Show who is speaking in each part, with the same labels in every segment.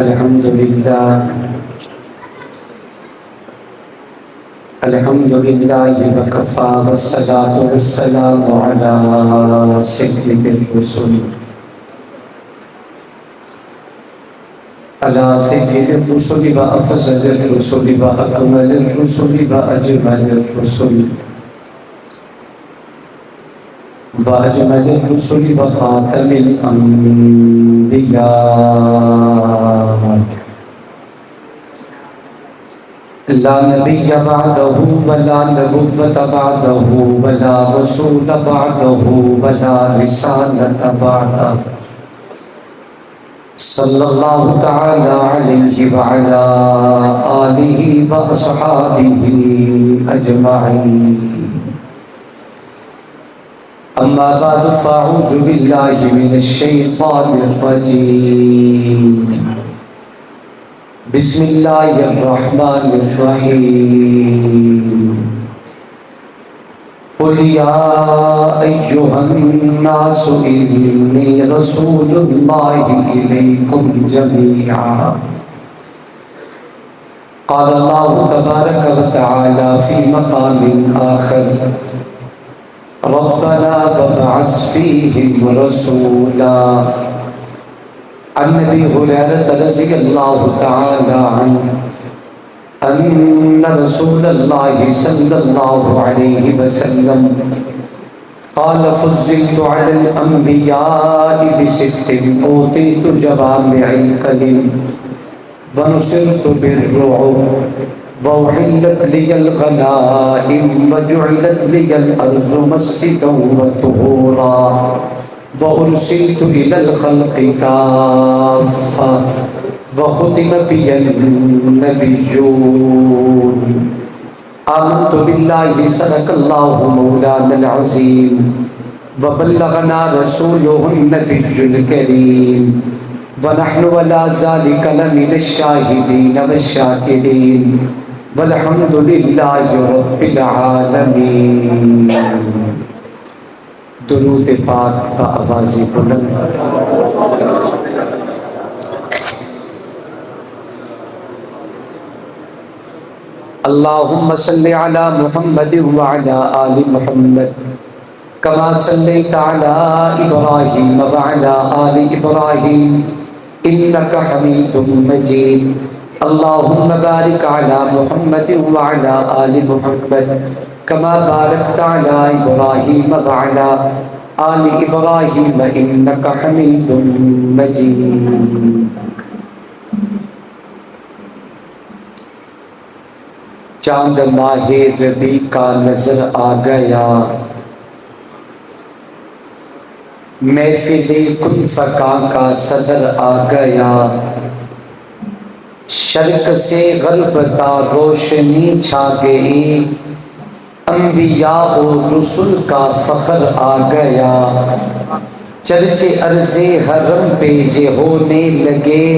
Speaker 1: الحمد لله وكفى والصلاة والسلام على سيد الرسل وأفضل الرسل وأكمل الرسل وأجمل الرسل وخاتم الأنبياء لا نبي بعده ولا نبوة بعده ولا رسول بعده ولا رسالة بعده صلى الله تعالى عليه وعلى آله وأصحابه أجمعين. أما بعد فأعوذ بالله من الشيطان الرجيم. بسم الله الرحمن الرحيم. قل يا أيها الناس إني رسول الله إليكم جميعا. قال الله تبارك وتعالى في مقام آخر ربنا وابعث فيهم رسولا. عن ابي هريره رضي الله تعالى عنه ان رسول الله صلى الله عليه وسلم قال فضلت على الانبياء بست اوتيت جوامع الكلم ونصرت بالرعب وأحلت لي الغنائم وجعلت لي الأرض مسجدا وطهورا وأرسلت إلى الخلق كافة وختم بي النبيون. آمنت بالله صدق الله مولانا العظيم وبلغنا رسوله النبي الكريم ونحن على ذلك لمن الشاهدين والشاكرين والحمد لله رب العالمين. درود پاک بآواز بلند. اللهم صل على محمد وعلى آل محمد كما صليت على إبراهيم وعلى آل إبراهيم إنك حميد مجيد. اللهم بارك على محمد وعلى آل محمد كما باركت على إبراهيم وعلى آل إبراهيم إنك حميد مجيد. چاند ماہ ربیع کا نظر آ گیا، محفل کن فکا کا صدر آ گیا، شرق سے غرب تا روشنی چھا گئی، انبیاء و رسول کا فخر آ گیا، چرچے عرض حرم پہ یہ ہونے لگے،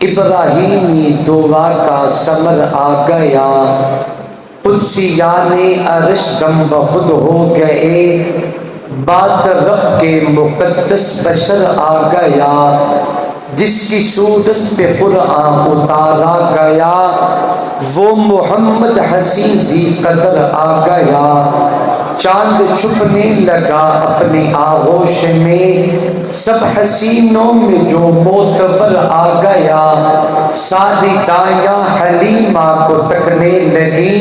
Speaker 1: ابراہیمی دعا کا ثمر آ گیا، قدسیان عرش دم بخود ہو گئے، بات رب کے مقدس بشر آ گیا، جس کی صورت پہ قرآن اتارا گیا، وہ محمد حسین ذی قدر آ گیا، چاند چھپنے لگا اپنی آغوش میں، سب حسینوں میں جو معتبر آ گیا، ساری دایاں حلیمہ کو تکنے لگی،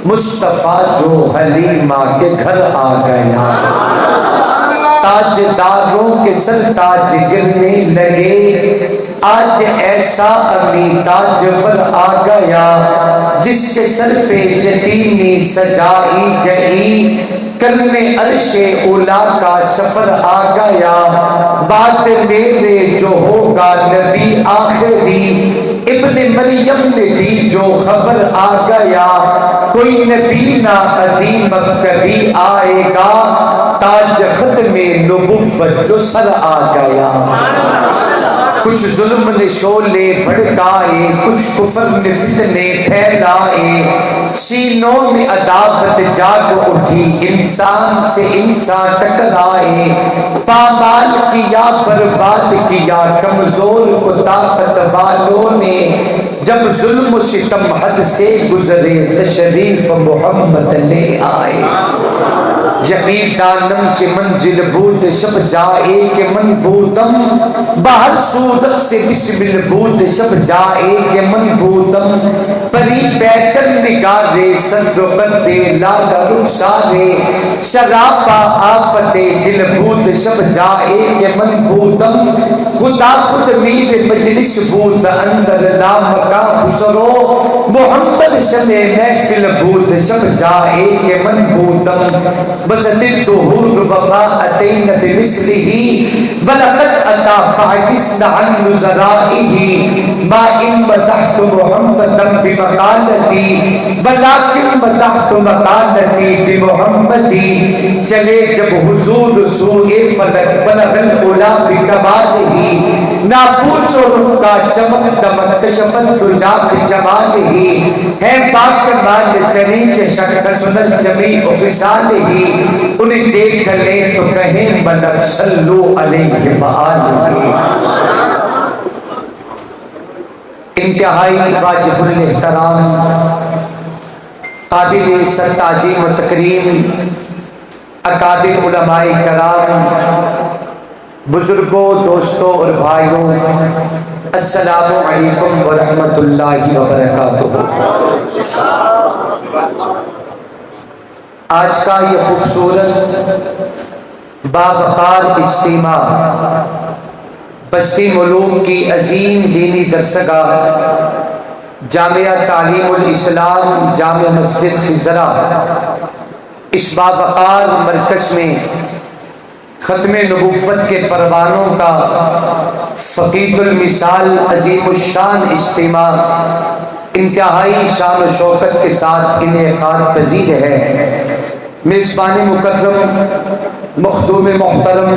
Speaker 1: مصطفیٰ جو حلیمہ کے گھر آ گیا، تاجداروں کے سر تاج گرنے لگے، آج ایسا امی تاجور آ گیا، جس کے سر پہ یتیمی سجائی گئی، کرنے عرش اولا کا سفر آ گیا، بات میرے جو ہوگا نبی آخری، ابن مریم نے دی جو خبر آ گیا، کوئی نبی نہ قدیم اب کبھی آئے گا، تاج ختم نبوت جو سر آ گیا، کچھ ظلم نے شعلے بھڑکائے، کچھ کفر نے فتنے پھیلائے، سینوں میں عداوت جاگ اٹھی، انسان سے انسان ٹکرائے، پامال کیا برباد کیا کمزور کو طاقت والوں نے، جب ظلم و ستم حد سے گزرے تشریف محمد لے آئے۔ یقین دانم چ منزل بود شب جائے کہ من بودم، باہر صورت سے بسمل بود شب جائے کہ من بودم، پری پیکر نگارے سر و بدے لالا رخسارے، شراپا آفت دل بود شب جائے کہ من بودم، خدا خود میر مجلس بود اندر نام کا خسرو، محمد شب محفل بود شب جائے کہ من بودم، بزد الدہور وما اتین بمثلہ ولقد اتا فعجزنا عن نظرائہ، ما ان مدحت محمدا بمقالتی ولکن مدحت مقالتی بمحمدی، چلے جب حضور سوئے فلک بلغ العلا بکمالہ، نہ پوچھو رخ کا چمک دمک کشفت دجا بجمالہ، ہے پاک مال تریچ شک حسن جمیع خصالہ، انہیں دیکھ لیں تو کہیں ملک صلو علیہ وآلہ۔ انتہائی واجب الاحترام، قابل سر تعظیم و تکریم اکابر علماء کرام، بزرگوں، دوستوں اور بھائیوں، السلام علیکم ورحمۃ اللہ وبرکاتہ۔ آج کا یہ خوبصورت باوقار اجتماع بستی ملوک کی عظیم دینی درسگاہ جامعہ تعلیم الاسلام جامع مسجد خضرا، اس باوقار مرکز میں ختم نبوت کے پروانوں کا فقید المثال عظیم الشان اجتماع انتہائی شان و شوکت کے ساتھ انعقاد پذیر ہے۔ میزبان مکرم مخدوم محترم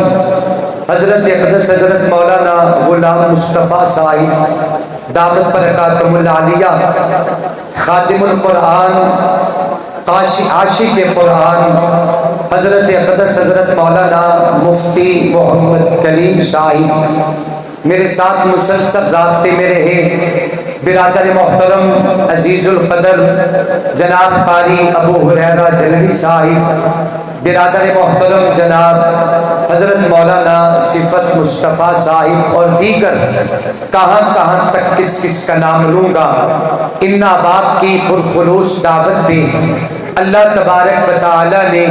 Speaker 1: حضرت اقدس حضرت مولانا غلام مصطفیٰ صاحب دامت برکاتہم العالیہ، خادم القرآن، عاشق قرآن، حضرت اقدس حضرت مولانا مفتی محمد کلیم صاحب، میرے ساتھ مسلسل رابطے میں رہے برادر محترم عزیز القدر جناب قاری ابو ہریرہ جلوی صاحب، برادر محترم جناب حضرت مولانا صفت مصطفیٰ صاحب، اور دیگر کہاں تک کس کا نام لوں گا۔ ان احباب کی پرخلوص دعوت پہ اللہ تبارک و تعالی نے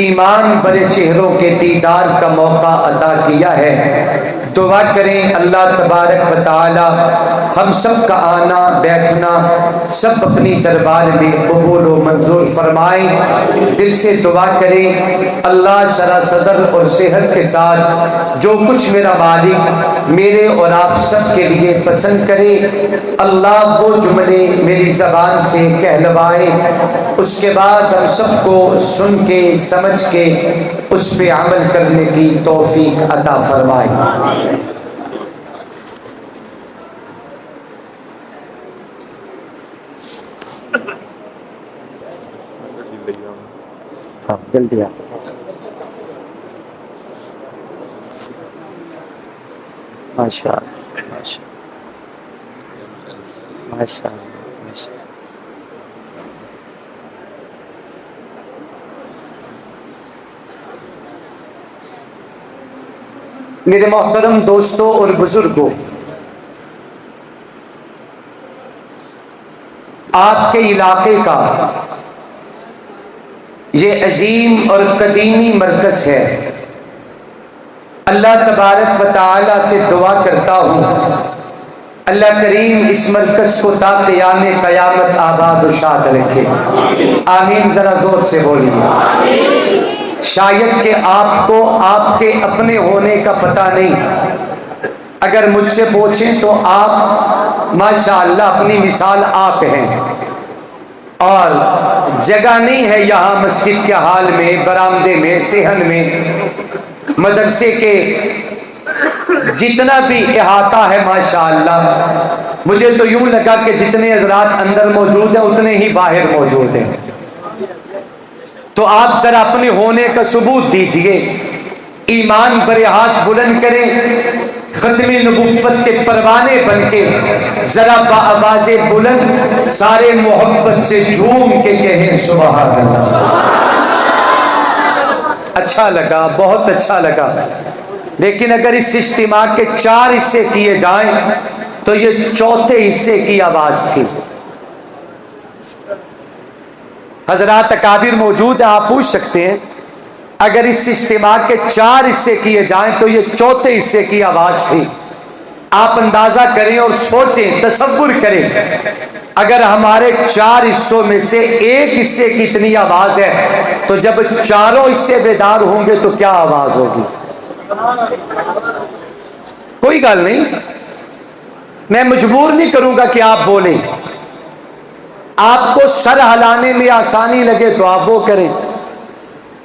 Speaker 1: ایمان برے چہروں کے دیدار کا موقع عطا کیا ہے۔ دعا کریں اللہ تبارک و تعالی ہم سب کا آنا بیٹھنا سب اپنی دربار میں قبول و منظور فرمائیں۔ دل سے دعا کریں اللہ شرح صدر اور صحت کے ساتھ جو کچھ میرا مالک میرے اور آپ سب کے لیے پسند کرے، اللہ وہ جملے میری زبان سے کہلوائے، اس کے بعد ہم سب کو سن کے سمجھ کے اس پہ عمل کرنے کی توفیق عطا فرمائے۔ جلدی ماشاء اللہ ماشاء اللہ۔ میرے محترم دوستوں اور بزرگوں، آپ کے علاقے کا یہ عظیم اور قدیمی مرکز ہے۔ اللہ تبارک و تعالی سے دعا کرتا ہوں اللہ کریم اس مرکز کو تا قیام قیامت آباد و شاد رکھے، آمین۔ ذرا زور سے بولیے۔ شاید کہ آپ کو آپ کے اپنے ہونے کا پتہ نہیں، اگر مجھ سے پوچھیں تو آپ ماشاءاللہ اپنی مثال آپ ہیں، اور جگہ نہیں ہے یہاں مسجد کے حال میں، برآمدے میں، صحن میں، مدرسے کے جتنا بھی احاطہ ہے ماشاءاللہ مجھے تو یوں لگا کہ جتنے حضرات اندر موجود ہیں اتنے ہی باہر موجود ہیں. تو آپ ذرا اپنے ہونے کا ثبوت دیجئے، ایمان برے ہاتھ بلند کریں، ختم نبوت کے پروانے بن کے ذرا بآواز بلند سارے محبت سے جھوم کے کہیں سبحان اللہ. اچھا لگا، بہت اچھا لگا. لیکن اگر اس اجتماع کے 4 حصے کیے جائیں تو یہ چوتھے حصے کی آواز تھی. حضرات اکابر موجود ہیں، آپ پوچھ سکتے ہیں اگر اس اجتماع کے 4 حصے کیے جائیں تو یہ چوتھے حصے کی آواز تھی. آپ اندازہ کریں اور سوچیں، تصور کریں، اگر ہمارے 4 حصوں میں سے ایک حصے کی اتنی آواز ہے تو جب چاروں حصے بیدار ہوں گے تو کیا آواز ہوگی؟ کوئی گل نہیں، میں مجبور نہیں کروں گا کہ آپ بولیں. آپ کو سر ہلانے میں آسانی لگے تو آپ وہ کریں،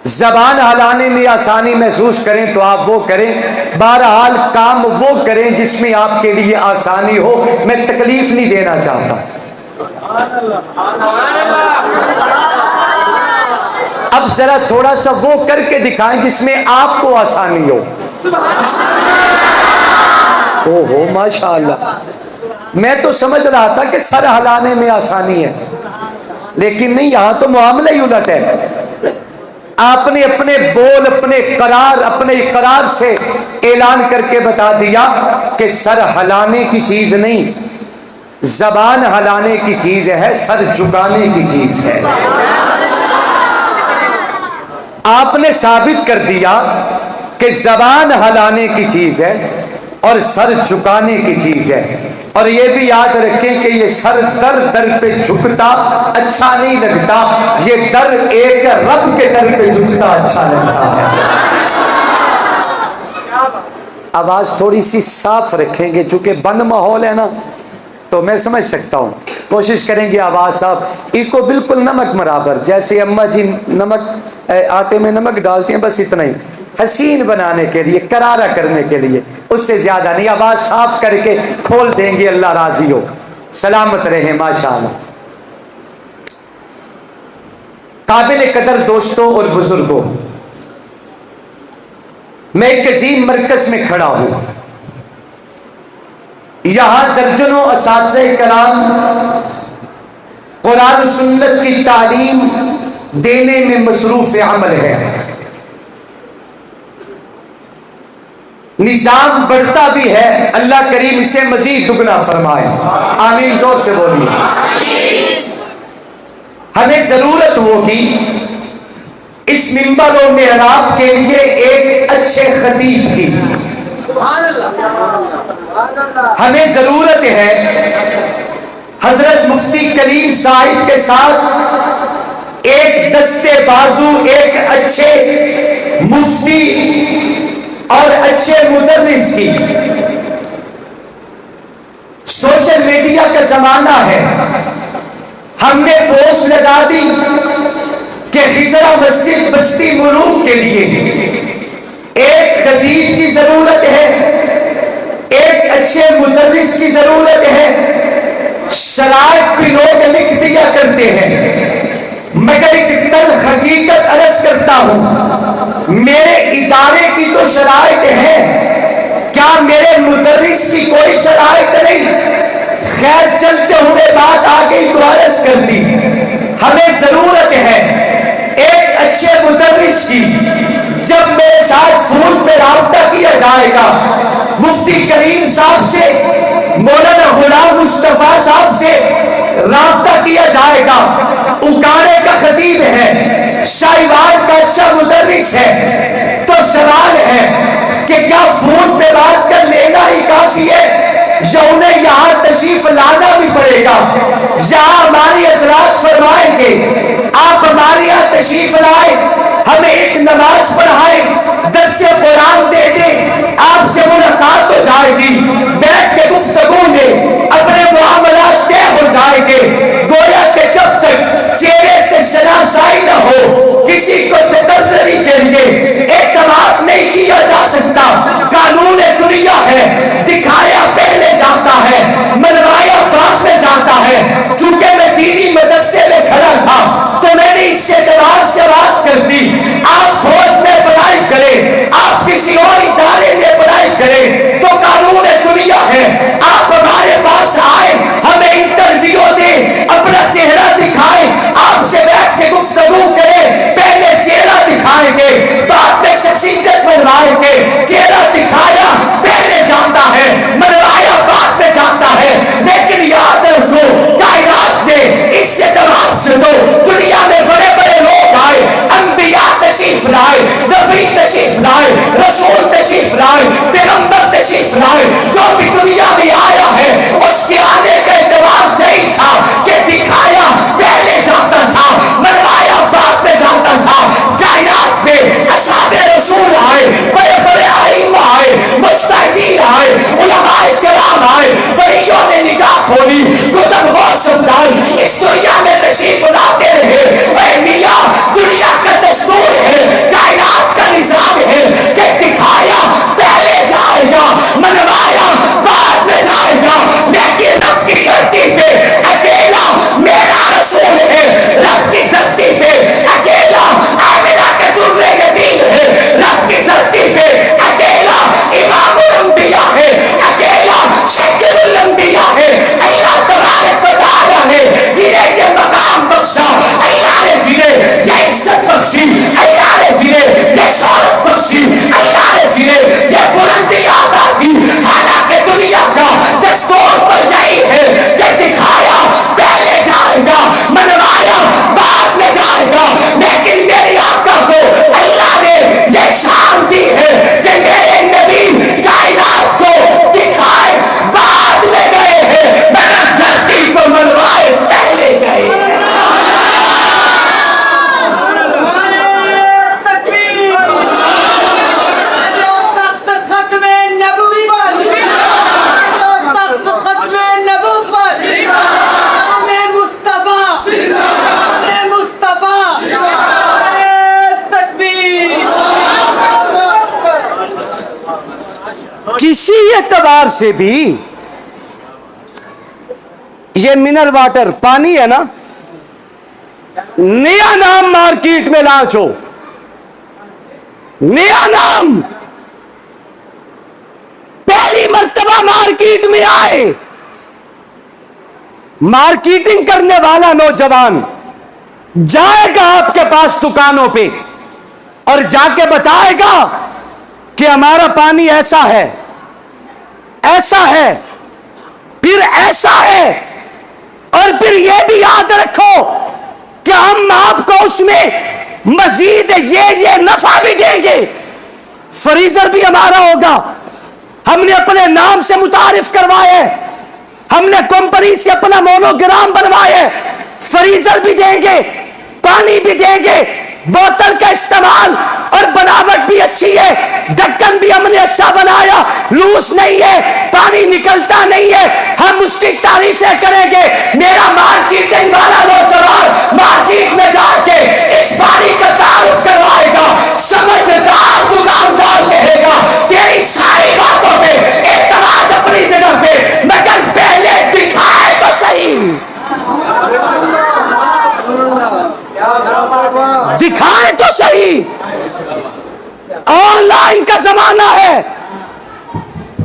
Speaker 1: زبان ہلانے میں آسانی محسوس کریں تو آپ وہ کریں. بہرحال کام وہ کریں جس میں آپ کے لیے آسانی ہو. میں تکلیف نہیں دینا چاہتا. اب ذرا تھوڑا سا وہ کر کے دکھائیں جس میں آپ کو آسانی ہو. اوہو ماشاءاللہ، میں تو سمجھ رہا تھا کہ سر ہلانے میں آسانی ہے، لیکن نہیں، یہاں تو معاملہ ہی الٹ ہے. آپ نے اپنے بول، اپنے قرار، اپنے اقرار سے اعلان کر کے بتا دیا کہ سر ہلانے کی چیز نہیں، زبان ہلانے کی چیز ہے، سر جھکانے کی چیز ہے. آپ نے ثابت کر دیا کہ زبان ہلانے کی چیز ہے اور سر جھکانے کی چیز ہے. اور یہ بھی یاد رکھیں کہ یہ سر در در پہ جھکتا اچھا نہیں لگتا، یہ در ایک رب کے در پہ جھکتا اچھا لگتا ہے. آواز تھوڑی سی صاف رکھیں گے، چونکہ بند ماحول ہے نا تو میں سمجھ سکتا ہوں. کوشش کریں گے آواز صاف. ایکو بالکل نمک برابر، جیسے اماں جی نمک آٹے میں نمک ڈالتے ہیں، بس اتنا ہی، حسین بنانے کے لیے، کرارا کرنے کے لیے، اس سے زیادہ نہیں. آواز صاف کر کے کھول دیں گے، اللہ راضی ہو. سلامت رہیں ماشاءاللہ. قابل قدر دوستوں اور بزرگوں، میں ایک عظیم مرکز میں کھڑا ہوں. یہاں درجنوں اساتذہ کرام قرآن و سنت کی تعلیم دینے میں مصروف عمل ہے. نظام بڑھتا بھی ہے، اللہ کریم اسے مزید دگنا فرمائے. آمین، زور سے بولیے. ہمیں ضرورت ہوگی اس منبر و محراب کے لیے ایک اچھے خطیب کی. ہمیں ضرورت ہے حضرت مفتی کریم صاحب کے ساتھ ایک دستے بازو، ایک اچھے مفتی اور اچھے مدرس کی. سوشل میڈیا کا زمانہ ہے، ہم نے پوسٹ لگا دی کہ خزرہ مسجد بستی ملوک کے لیے ایک خطیب کی ضرورت ہے، ایک اچھے مدرس کی ضرورت ہے. شرائط بھی لوگ لکھ دیا کرتے ہیں، مگر ایک تلخ حقیقت عرض کرتا ہوں، میرے ادارے کی تو شرائط ہے، کیا میرے مدرس کی کوئی شرائط نہیں؟ خیر، چلتے ہوئے بات آ گئی تو عرض کر دی. ہمیں ضرورت ہے ایک اچھے مدرس کی. جب میرے ساتھ فون پہ رابطہ کیا جائے گا، مفتی کریم صاحب سے، مولانا غلام مصطفیٰ صاحب سے رابطہ کیا جائے گا، اکاڑے کا خطیب ہے، شاہیوال کا اچھا مدرس ہے، تو سوال ہے کہ کیا فون پہ بات کر لینا ہی کافی ہے یا انہیں یہاں تشریف لانا بھی پڑے گا؟ یہاں ہماری حضرات فرمائیں گے آپ ہمارے یہاں تشریف لائیں، ہمیں ایک نماز پڑھائیں، درس قرآن دے دیں، آپ سے ملاقات ہو جائے گی، بیٹھ کے گفتگو میں اپنے معاملات طے ہو جائیں گے. گویا کہ جب تک چہرے سے شناسائی نہ ہو، کسی کو تقرری کے لیے اعتماد نہیں کیا جا سکتا. قانون دنیا ہے، دکھایا پہلے جاتا ہے، منوایا آئے ولیوں نے نگاہ کھولی کتب غوث الدار اس دنیا میں تشریف لاتے رہے اے میاں دنیا کا دستور ہے کائنات کا نظام ہے کہ دکھایا پہلے جائے گا منوایا بعد میں جائے گا لیکن رب کی دھرتی پہ اکیلا میرا رسول ہے رب کی دھرتی پہ اکیلا آمنہ کے درے یتیم ہے رب کی دھرتی پہ اکیلا امام الانبیاء ہے اکیلا شکر الانبیاء ہے اللہ تبارک و تعالیٰ نے جنہیں یہ مقام بخشا اللہ نے جنہیں یہ عزت بخشی اللہ نے جنہیں یہ شہرت بخشی اللہ نے جنہیں یہ بلندی عطا کی حالانکہ دنیا کا دستور پر یہی ہے کہ دکھایا پہلے جائے گا منوایا بعد میں جائے گا لیکن میری آقا کو اللہ نے یہ شان دی ہے کہ میرے نبی کائنات کو دکھائے بعد میں گئے ہیں مگر دھرتی کو منوائے پہلے گئے ہیں کسی اعتبار سے بھی یہ منرل واٹر پانی ہے نا نیا نام مارکیٹ میں لانچ ہو نیا نام پہلی مرتبہ مارکیٹ میں آئے مارکیٹنگ کرنے والا نوجوان جائے گا آپ کے پاس دکانوں پہ اور جا کے بتائے گا کہ ہمارا پانی ایسا ہے پھر ایسا ہے اور پھر یہ بھی یاد رکھو کہ ہم آپ کو اس میں مزید یہ نفع بھی دیں گے فریزر بھی ہمارا ہوگا ہم نے اپنے نام سے متعارف کروائے ہم نے کمپنی سے اپنا مونوگرام بنوائے فریزر بھی دیں گے پانی بھی دیں گے بوتل کا استعمال اور بناوٹ بھی اچھی ہے ڈھکن بھی ہم نے اچھا بنایا لوس نہیں ہے پانی نکلتا نہیں ہے ہم اس کی تعریفیں کریں گے میرا مارکیٹنگ والا نوجوان مارکیٹ میں جا کے اس پانی کا تعارف کروائے گا سمجھدار دکاندار کہے گا تیری ساری باتوں پہ اعتماد اپنی جگہ پہ مگر پہلے دکھائے تو صحیح دکھائے تو صحیح آن لائن کا زمانہ ہے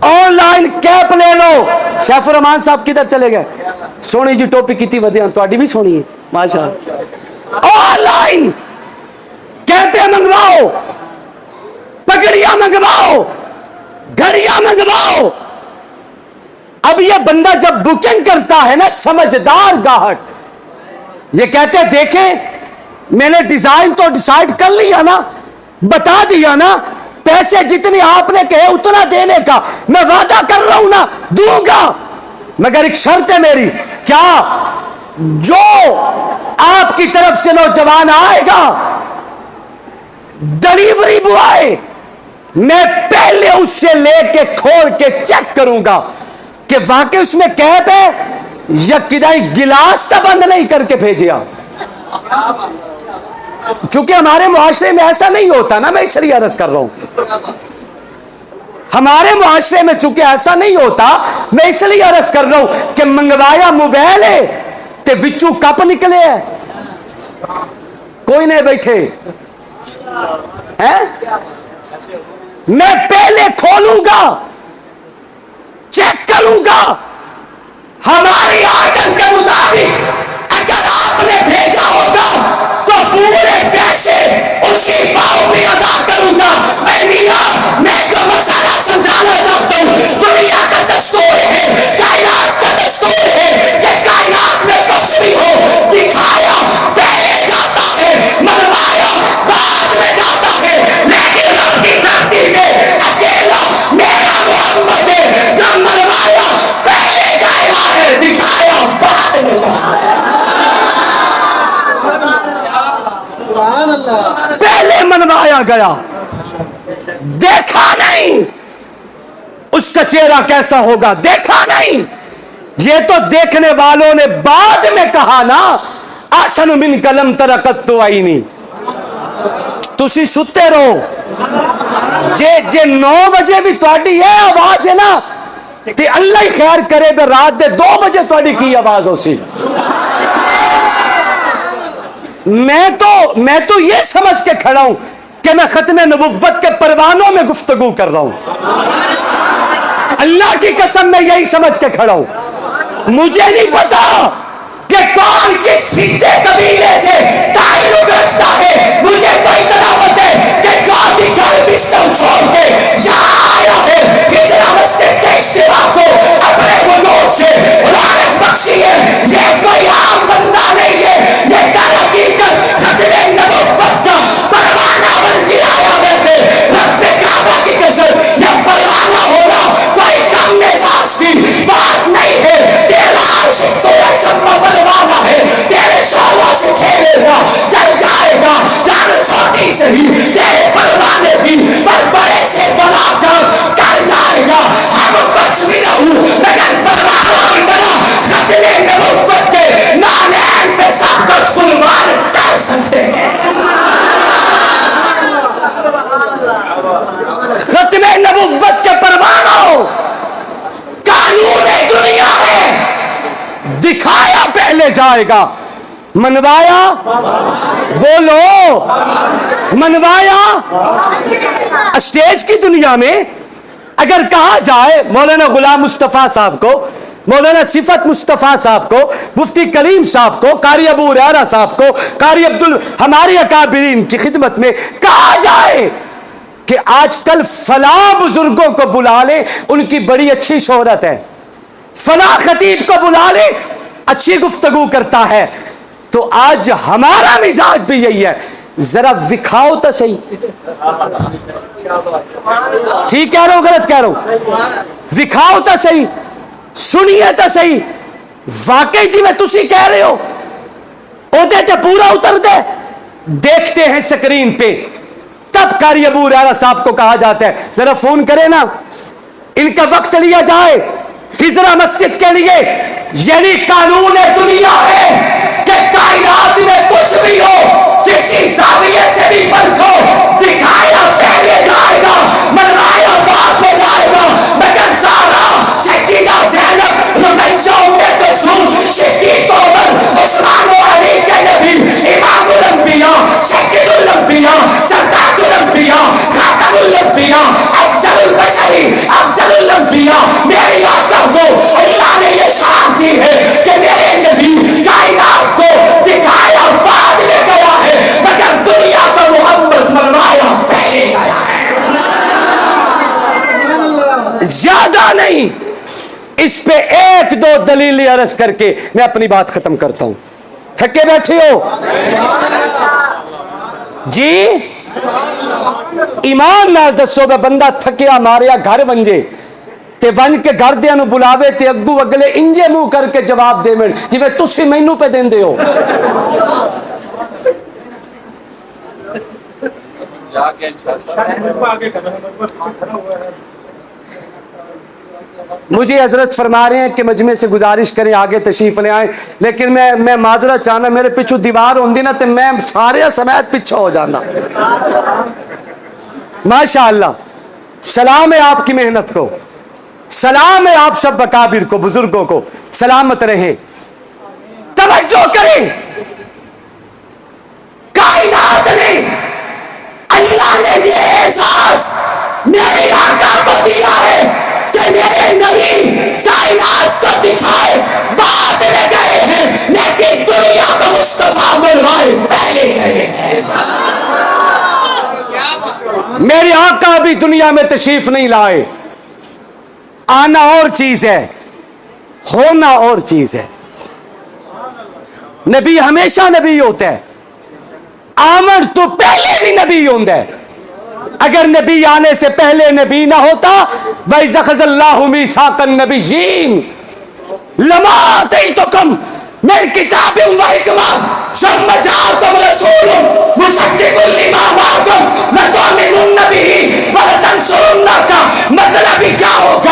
Speaker 1: آن لائن کیپ لے لو سیف الرحمان صاحب کدھر چلے گئے سونی جی ٹوپی کیتی ودیاں تواڈی بھی سونی ہے ماشاءاللہ آن لائن کیپیں منگواؤ پگڑیاں منگواؤ گھڑیاں منگواؤ اب یہ بندہ جب بکنگ کرتا ہے نا سمجھدار گاہک یہ کہتے دیکھیں میں نے ڈیزائن تو ڈیسائیڈ کر لیا نا بتا دیا نا پیسے جتنے آپ نے کہے اتنا دینے کا میں وعدہ کر رہا ہوں نا دوں گا مگر ایک شرط ہے میری کیا جو آپ کی طرف سے نوجوان آئے گا ڈلیوری بوائے میں پہلے اس سے لے کے کھول کے چیک کروں گا کہ واقعی اس میں کیپ ہے یا کدائی گلاس تا بند نہیں کر کے بھیجیا چونکہ ہمارے معاشرے میں ایسا نہیں ہوتا نا میں اس لیے عرض کر رہا ہوں ہمارے معاشرے میں چونکہ ایسا نہیں ہوتا میں اس لیے عرض کر رہا ہوں کہ منگوایا موبائل ہے تے وچوں کپ نکلے ہے کوئی نہیں بیٹھے میں پہلے کھولوں گا چیک کروں گا ہماری عادت کے مطابق اگر آپ نے بھیجا ہوگا تو پورے پیسے اسی پاؤں میں ادا کروں گا میں جو مسئلہ سمجھانا چاہتا ہوں دنیا کا دستور ہے کائنات کا دستور ہے کہ کائنات میں کچھ بھی ہو دکھایا پہلے جاتا ہے منوایا بعد میں جاتا ہے لیکن رب کی دھرتی میں اکیلا میرا محمد ہے جو منوایا پہلے گیا ہے دکھایا بعد میں پہلے منوایا گیا دیکھا نہیں اس کا چہرہ کیسا ہوگا دیکھا نہیں. یہ تو دیکھنے والوں نے بعد میں کہا نا آسن من کلم ترکت تو آئی نہیں. تسی ستے رہو جے 9 بجے بھی تہاڈی یہ آواز ہے نا تے اللہ ہی خیر کرے بے رات دے 2 بجے تہاڈی کی آواز ہو سی. میں تو یہ سمجھ کے کھڑا ہوں کہ میں ختم نبوت کے پروانوں میں گفتگو کر رہا ہوں. اللہ کی قسم میں یہی سمجھ کے کھڑا ہوں. مجھے نہیں پتا کہ کون کس خطے قبیلے سے تعلق رکھتا ہے. مجھے تو اتنا پتا ہے کہ جو بھی گھر بستر چھوڑ کے یہاں آیا ہے ہجرا مسجد کے اجتماع کو اپنے وجود سے رونق بخشی ہے. یہ کوئی عام بندہ نہیں ہے. یہ در حقیقت ختم نبوت کا پروانہ بن کے آیا ہے. رب کعبہ کی قسم یہ پروانہ ہونا کوئی کم مزاج کی بات نہیں ہے. تیرا عاشق تو ایسا پروانہ ہے تیرے شعلہ سے کھیلے گا جل جائے گا جان چھوٹی سے ہی تیرے پروانے کی بس بڑے سے بنا کر جائے گا. ہم کچھ بھی نہ ہوں مگر پروانہ کی طرح ختم نبوت کے نالین پہ سب کچھ قربان کر سکتے ہیں. ختم نبوت کے پروانوں قانون دنیا ہے. دکھایا پہلے جائے گا منوایا بولو منوایا. اسٹیج کی دنیا میں اگر کہا جائے مولانا غلام مصطفیٰ صاحب کو مولانا صفت مصطفیٰ صاحب کو مفتی کلیم صاحب کو قاری ابو ہریرہ صاحب کو قاری ہمارے اکابرین کی خدمت میں کہا جائے کہ آج کل فلاں بزرگوں کو بلا لے ان کی بڑی اچھی شہرت ہے فلاں خطیب کو بلا لے اچھی گفتگو کرتا ہے تو آج ہمارا مزاج بھی یہی ہے. ذرا دکھاؤ تو صحیح. ٹھیک کہہ رہا ہوں غلط کہہ رہا ہوں؟ دکھاؤ تو صحیح سنیے تو صحیح. واقعی جی میں تسی کہہ رہے ہو اوتے تے پورا اتر دے. دیکھتے ہیں سکرین پہ تب قاری ابو ہریرہ صاحب کو کہا جاتا ہے ذرا فون کرے نا ان کا وقت لیا جائے ہجرا مسجد کے لیے. یعنی قانون دنیا ہے کہ کائنات میں کچھ بھی ہو کسی زاویے سے بھی پرکھو دکھایا پہلے جائے گا منوایا بعد میں جائے گا. مگر زہرا سیدہ زینب رقیہ ام کلثوم صدیق عمر عثمان و علی کے نبی امام الانبیاء سید الانبیاء سردار الانبیاء خاتم الانبیاء افضل البشری افضل الانبیاء میری آقا کو اللہ نے یہ شان دی ہے کہ میرے نبی کائنات کو دکھایا بعد میں گیا ہے مگر دنیا کا محمد منوایا پہلے گیا ہے. زیادہ نہیں اس پہ 1-2 دلیل عرض کر کے میں اپنی بات ختم کرتا ہوں. تھکے بیٹھے ہو جی ایمان نال دسو میں بندہ تھکیا ماریا گھر ونجے تے ون کے گھر دیاں نو بلاوے تے اگو اگلے انجے منہ کر کے جواب دے من جویں تسی مینوں پہ دیندے ہو. مجھے حضرت فرما رہے ہیں کہ مجمع سے گزارش کریں آگے تشریف لے آئیں لیکن میں معذرت چاہنا میرے پیچھو دیوار ہوندی نا تے میں سارے سمیت پیچھے ہو جانا. ماشاءاللہ سلام ہے آپ کی محنت کو سلام ہے آپ سب اکابر کو بزرگوں کو سلامت رہیں. توجہ کریں کائنات نے اللہ نے یہ احساس میرے آقا کو دیا ہے کہ میرے نبی کائنات کو دکھائے بعد میں گئے ہیں لیکن دنیا کو مصطفیٰ بلوائے پہلے گئے ہیں. میرے آقا بھی دنیا میں تشریف نہیں لائے. آنا اور چیز ہے ہونا اور چیز ہے. نبی ہمیشہ نبی ہوتا ہے آمر تو پہلے بھی نبی ہوتا ہے. اگر نبی آنے سے پہلے نبی نہ ہوتا وَإِذْ أَخَذَ اللَّهُ مِيثَاقَ النَّبِيِّينَ لَمَا آتَيْتُكُم مِّن كِتَابٍ وَحِكْمَةٍ ثُمَّ جَاءَكُمْ رَسُولٌ مُصَدِّقٌ لِّمَا مَعَكُمْ لَتُؤْمِنُنَّ بِهِ وَلَتَنصُرُنَّهُ. مطلب کیا ہوگا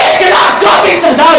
Speaker 1: 1,24,000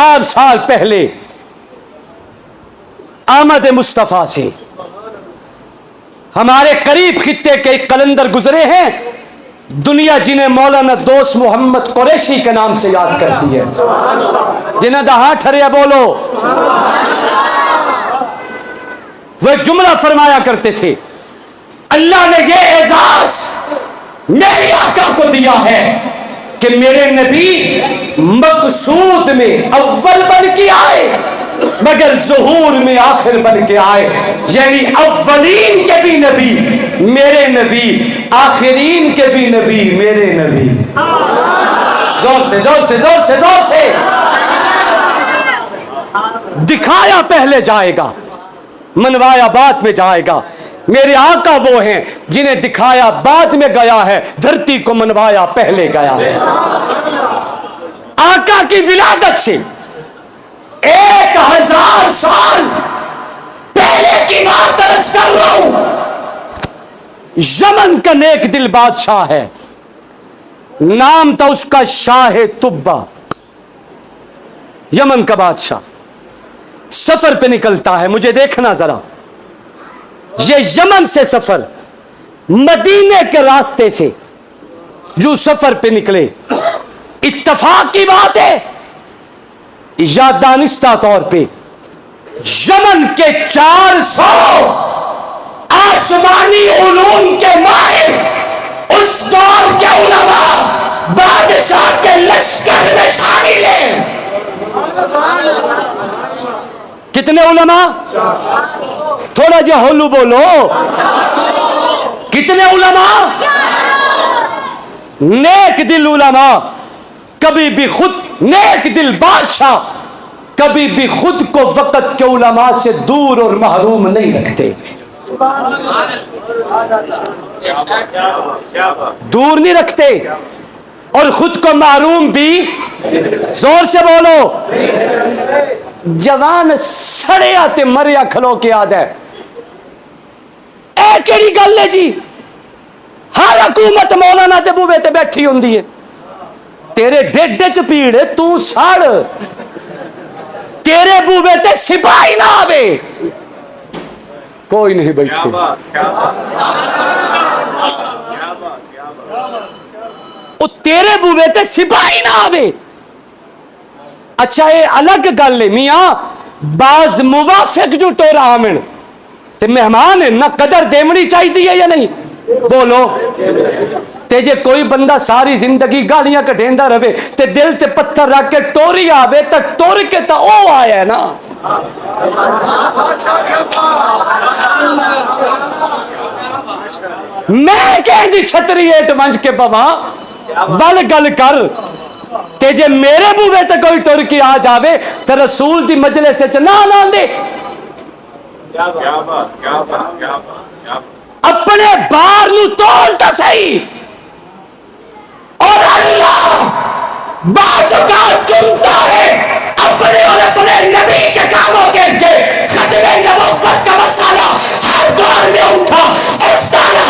Speaker 2: 1000 سال پہلے آمد مصطفیٰ سے ہمارے قریب خطے کے ایک قلندر گزرے ہیں، دنیا جنہیں مولانا دوست محمد قریشی کے نام سے یاد کرتی ہے، جنہیں دہاں ٹھریا بولو۔ وہ ایک جملہ فرمایا کرتے تھے، اللہ نے یہ اعزاز میرے آقا کو دیا ہے کہ میرے نبی مقصود میں اول بن کے آئے مگر ظہور میں آخر بن کے آئے، یعنی اولین کے بھی نبی میرے نبی، آخرین کے بھی نبی میرے نبی۔ زور سے زور سے زور سے زور سے۔ دکھایا پہلے جائے گا، منوایا بعد میں جائے گا۔ میرے آقا وہ ہیں جنہیں دکھایا بعد میں گیا ہے، دھرتی کو منوایا پہلے گیا ہے۔ آقا کی ولادت سے 1000 سال پہلے کی بات درس کر رہا ہوں۔ یمن کا نیک دل بادشاہ ہے، نام تھا اس کا شاہ طبا، یمن کا بادشاہ۔ سفر پہ نکلتا ہے، مجھے دیکھنا ذرا، یہ یمن سے سفر مدینے کے راستے سے جو سفر پہ نکلے، اتفاق کی بات ہے یا دانستہ طور پہ یمن کے 400 آسمانی علوم کے ماہر اس دور کے علماء بادشاہ کے لشکر میں شامل ہیں۔ کتنے علماء؟ تھوڑا جا ہولو بولو، کتنے علماء؟ نیک دل علماء کبھی بھی خود، نیک دل بادشاہ کبھی بھی خود کو وقت کے علماء سے دور اور محروم نہیں رکھتے، دور نہیں رکھتے، اور خود کو محروم بھی، زور سے بولو، جوان سڑے آتے مریا کھلو کے یاد ہے اے کیڑی گل ہے جی، ہر حکومت مولانا تے بوے تے بیٹھی ہوندی ہے، تیرے ڈیڈ چ پیڑ تو سڑ، تیرے بوے تے سپاہی نہ آوے، کوئی نہیں بیٹھے، او تیرے بوے تے سپاہی نہ آوے۔ اچھا یہ الگ گل ہے میاں، بعض موافق جو ٹورا آمن تے مہمان نہ قدر دیمنی چاہیے یا نہیں؟ بولو تے جے کوئی بندہ ساری زندگی گالیاں کٹھیندا رہے تے دل تے پتھر رکھ کے ٹوری آوے تے ٹور کے تا او آیا ہے نا۔ میں کہیں دی چھتری ایٹ منج کے بابا ول گل کر تے جے میرے بوے تے کوئی ٹر کے آ جاوے تے رسول دی مجلس وچ نہ لاندے، اپنے بار نو تولتا صحیح، اور اللہ بعض اوقات چنتا ہے اپنے اور اپنے نبی کے کاموں کے لیے۔ ختم نبوت کا مسئلہ ہر دور میں اٹھا اور سالہ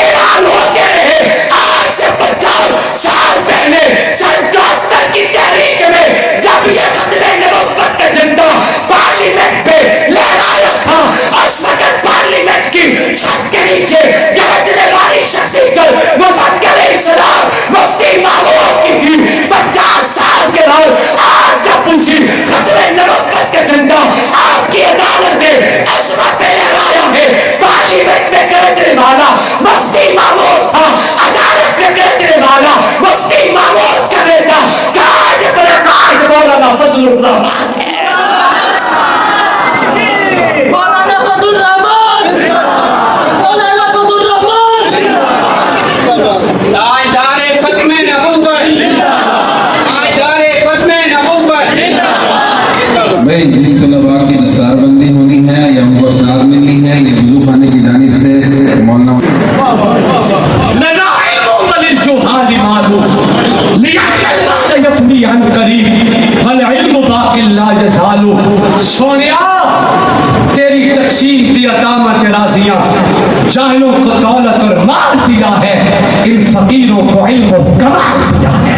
Speaker 2: اعلان ہوتے رہے، آج سے 50 سال پہلے 77 کی تحریک میں جب یہ ختم نبوت کا جھنڈا پارلیمنٹ پہ لہرایا تھا، اس وقت پارلیمنٹ کی چھت کے نیچے گرجنے والی شخصیت مفکر اسلام مفتی محمود کی تھی۔ 50 سال کے بعد آج جب پوچھی ختم نبوت کا جھنڈا آپ کی عدالت نے اس وقت لہرایا ہے، پارلیمنٹ میں گرجنے والا مفتی محمود تھا، عدالت میں گرجنے والا مفتی محمود کا بیٹا قائد پر قائد مولانا فضل الرحمان ہے۔ مولانا فضل الرحمان، مولانا فضل الرحمان،
Speaker 3: تاجدار ختم نبوت، تاجدار ختم نبوت۔
Speaker 4: بھائی جن طلباء کی دستار بندی ہونی ہے یا ان کو اسناد ملنی ہے، یہ وضو خانے کی جانب سے مولانا
Speaker 2: لنا علم للجہال معلوم لأن المال يفني عن قریب العلم باق لا يزال۔ سونیا تیری تقسیم دی عطا میں راضیاں، جاہلوں کو دولت اور مال دیا ہے، ان فقیروں کو علم و کمال دیا ہے۔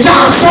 Speaker 2: 400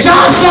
Speaker 2: 400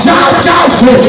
Speaker 2: 400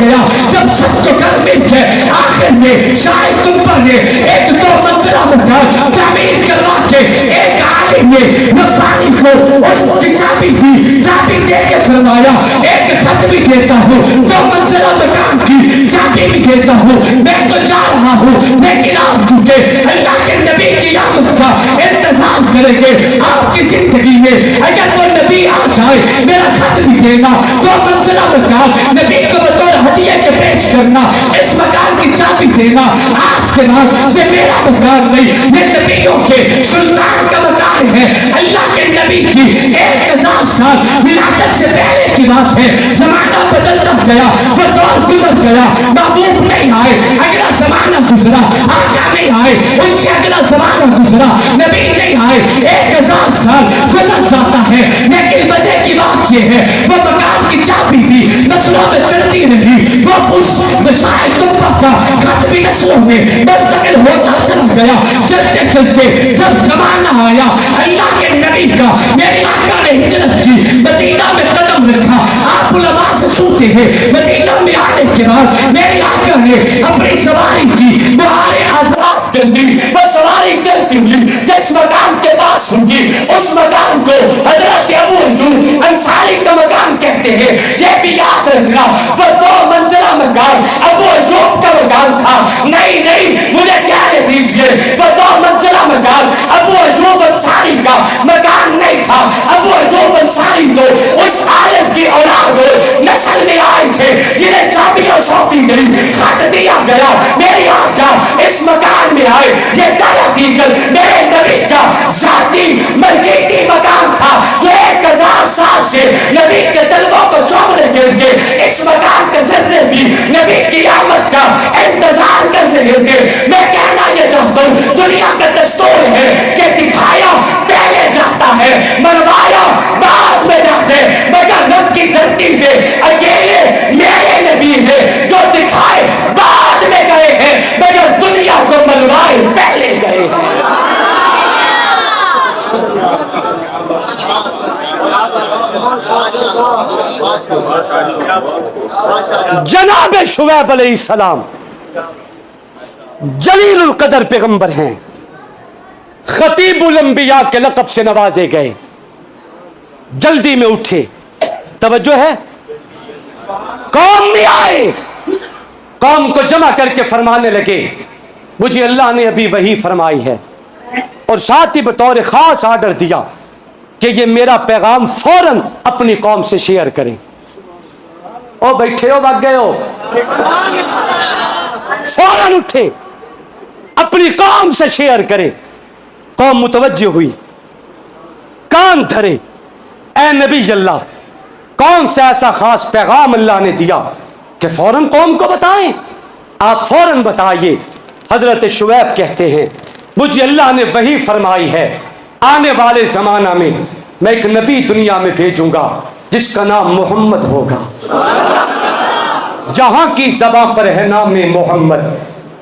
Speaker 2: گیا جب سب کو گھر مل گئے آخر میں شاید تمبا نے ایک 2 منزلہ مکان تعمیر کروا کے ایک عالم نے ربانی کو اس کی چابی دی، چابی دے کے فرمایا ایک خط بھی دیتا ہوں 2 منزلہ مکان کی چابی بھی دیتا ہوں، میں تو جا رہا ہوں لیکن آپ چکے اللہ کے نبی کی آمد کا انتظار کریں گے۔ آپ کی زندگی میں اگر وہ نبی آ جائے میرا خط بھی دینا، 2 منزلہ مکان نبی کو بطور ہدیے کے پیش کرنا، اس مکان کی چابی دینا۔ آج کے بعد یہ میرا مکان نہیں، یہ نبیوں کے سلطان کا مکان ہے۔ اللہ کے نبی کی 1000 سال ولادت سے پہلے کی بات ہے، زمانہ بدلتا گیا، وہ دور گزر گیا، محبوب نہیں آئے، اگلا زمانہ گزرا، آقا نہیں آئے، اس سے اگلا زمانہ گزرا، نبی نہیں آئے، 1000 سال گزر جاتا ہے، لیکن مزے کی بات یہ ہے وہ مکان کی چابی بھی نسلوں میں چڑھتی رہی، وہ اس مشاہد تمبا کا خط بھی نسلوں میں منتقل ہوتا چلا گیا۔ چلتے چلتے جب زمانہ آیا اللہ کے نبی کا، میرے آقا نے ہجرت کی، مدینہ میں قدم رکھا، آپ علماء سے سنتے ہیں مدینہ میں آنے کے بعد میرے آقا نے اپنی سواری کی بہاریں آزاد کر دی، وہ سواری کرتی ہوئی جس مکان کے پاس ہوگی اس مکان کو حضرت ابو ایوب انصاری کا مکان کہتے ہیں۔ یہ بھی یاد رکھنا وہ 2 منزلہ مکان ابو ایوب کا مکان تھا، نہیں مجھے کہنے دیجئے وہ 2 منزلہ مکان ابو ایوب انصاری کا مکان نہیں تھا۔ ابو ایوب انصاری تو اس عالم کی اولاد نسل میں آئے تھے جنہیں چابیاں سونپی گئی، خط دیا گیا، میری آقا اس مکان میں آئے، یہ در حقیقت میرے نبی کا ذاتی ملکیتی مکان تھا جو 1000 سال سے نبی کے طلبوں کو چومنے کے لیے اس مکان کے ذریعے بھی نبی کی آمد کا انتظار کر رہے تھے۔ میں کہنا یہ چاہتا ہوں دنیا کا دستور ہے کہ دکھایا پہلے جاتا ہے، منوایا بعد میں جاتے، مگر رب کی دھرتی پہ اکیلے میرے نبی ہیں جو دکھائے بعد میں گئے ہیں مگر دنیا کو منوائے پہلے گئے ہیں۔
Speaker 1: جناب شعیب علیہ السلام جلیل القدر پیغمبر ہیں، خطیب الانبیاء کے لقب سے نوازے گئے، جلدی میں اٹھے، توجہ ہے، قوم میں آئے، قوم کو جمع کر کے فرمانے لگے مجھے اللہ نے ابھی وحی فرمائی ہے، اور ساتھ ہی بطور خاص آرڈر دیا کہ یہ میرا پیغام فوراً اپنی قوم سے شیئر کریں۔ او بیٹھے ہو بھاگ گئے ہو، فوراً اٹھے اپنی قوم سے شیئر کریں۔ قوم متوجہ ہوئی، کان دھرے، اے نبی اللہ کون سا ایسا خاص پیغام اللہ نے دیا کہ فوراً قوم کو بتائیں؟ آپ فوراً بتائیے۔ حضرت شعیب کہتے ہیں مجھے اللہ نے وحی فرمائی ہے آنے والے زمانہ میں میں ایک نبی دنیا میں بھیجوں گا جس کا نام محمد ہوگا، جہاں کی زبان پر ہے نام محمد،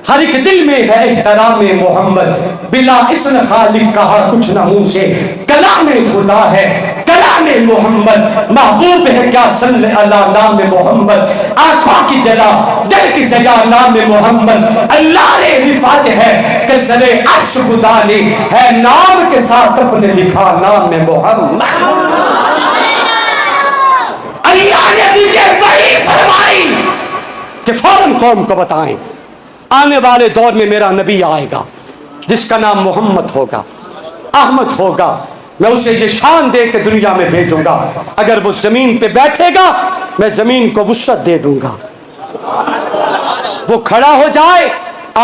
Speaker 1: ہر ایک دل میں ہے احترام محمد، بلا اسم خالق کہا کچھ نہ منہ سے، کلام خدا ہے کلام محمد، محبوب ہے کیا صلی اللہ نام محمد، آنکھوں کی جلا دل کی سجا نام محمد، اللہ نے رفعت ہے کہ سر عرش خدا نے ہے نام کے ساتھ اپنے لکھا نام محمد۔ اللہ نے مجھے وحی فرمائی کہ فوراً قوم کو بتائیں آنے والے دور میں میرا نبی آئے گا جس کا نام محمد ہوگا، احمد ہوگا، میں اسے یہ شان دے کے دنیا میں بھیجوں گا، اگر وہ زمین پہ بیٹھے گا میں زمین کو وسعت دے دوں گا، وہ کھڑا ہو جائے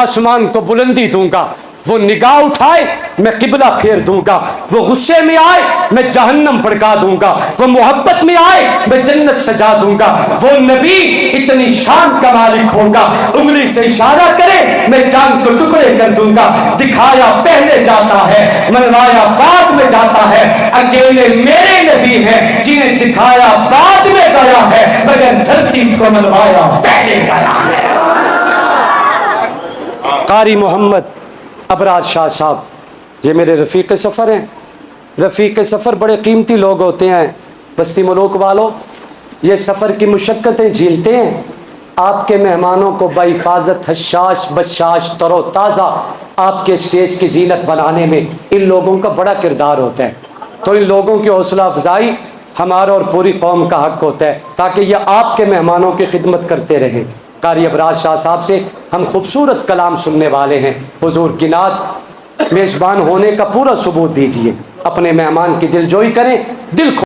Speaker 1: آسمان کو بلندی دوں گا، وہ نگاہ اٹھائے میں قبلہ پھیر دوں گا، وہ غصے میں آئے میں جہنم بھڑکا دوں گا، وہ محبت میں آئے میں جنت سجا دوں گا، وہ نبی اتنی شان کا مالک ہوگا انگلی سے اشارہ کرے میں چاند کو ٹکڑے کر دوں گا، دکھایا پہلے جاتا ہے منوایا بعد میں جاتا ہے، اکیلے میرے نبی ہیں جنہیں دکھایا بعد میں گیا ہے مگر دھرتی کو منوایا پہلے گیا ہے۔ قاری محمد ابراز شاہ صاحب یہ میرے رفیق سفر ہیں، رفیق سفر بڑے قیمتی لوگ ہوتے ہیں، بستی ملوک والوں یہ سفر کی مشقتیں جھیلتے ہیں، آپ کے مہمانوں کو بحفاظت حشاش بشاش تر و تازہ آپ کے اسٹیج کی زینت بنانے میں ان لوگوں کا بڑا کردار ہوتا ہے. تو ان لوگوں کی حوصلہ افزائی ہمارا اور پوری قوم کا حق ہوتا ہے تاکہ یہ آپ کے مہمانوں کی خدمت کرتے رہیں. قاری ابراز شاہ صاحب سے ہم خوبصورت کلام سننے والے ہیں. حضور کی نعت میزبان ہونے کا پورا ثبوت دیجیے. اپنے مہمان کی دل جوئی کریں, دل